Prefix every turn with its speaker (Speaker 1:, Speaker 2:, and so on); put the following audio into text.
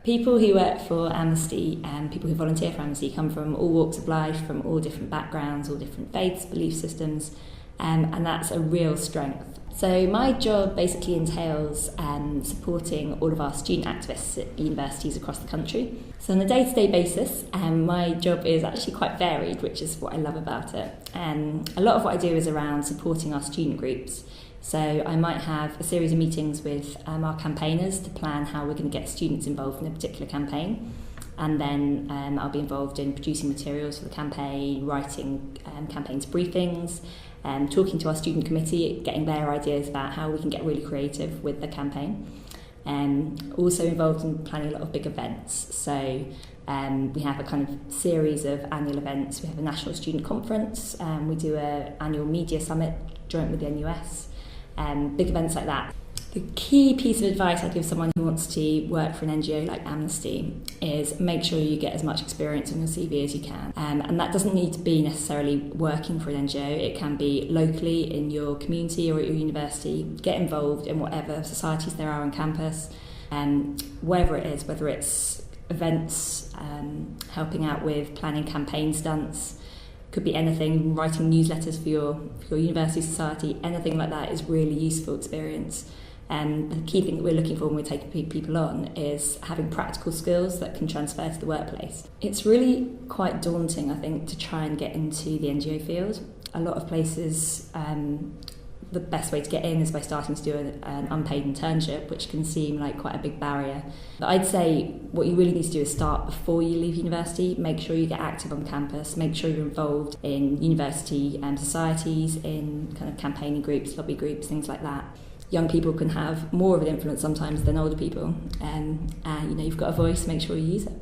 Speaker 1: People who work for Amnesty and people who volunteer for Amnesty come from all walks of life, from all different backgrounds, all different faiths, belief systems, and that's a real strength. So my job basically entails supporting all of our student activists at universities across the country. So on a day-to-day basis, my job is actually quite varied, which is what I love about it. A lot of what I do is around supporting our student groups. So I might have a series of meetings with our campaigners to plan how we're going to get students involved in a particular campaign. And then I'll be involved in producing materials for the campaign, writing campaigns briefings, talking to our student committee, getting their ideas about how we can get really creative with the campaign. Also involved in planning a lot of big events. So we have a kind of series of annual events. We have a national student conference. We do an annual media summit joint with the NUS. Big events like that. The key piece of advice I give someone who wants to work for an NGO like Amnesty is make sure you get as much experience on your CV as you can. And that doesn't need to be necessarily working for an NGO. It can be locally in your community or at your university. Get involved in whatever societies there are on campus, wherever it is, whether it's events, helping out with planning campaign stunts, could be anything, writing newsletters for your university society, anything like that is really useful experience. And the key thing that we're looking for when we're taking people on is having practical skills that can transfer to the workplace. It's really quite daunting, I think, to try and get into the NGO field. A lot of places, the best way to get in is by starting to do an unpaid internship, which can seem like quite a big barrier. But I'd say what you really need to do is start before you leave university. Make sure you get active on campus, make sure you're involved in university societies, in kind of campaigning groups, lobby groups, things like that. Young people can have more of an influence sometimes than older people, and you've got a voice, make sure you use it.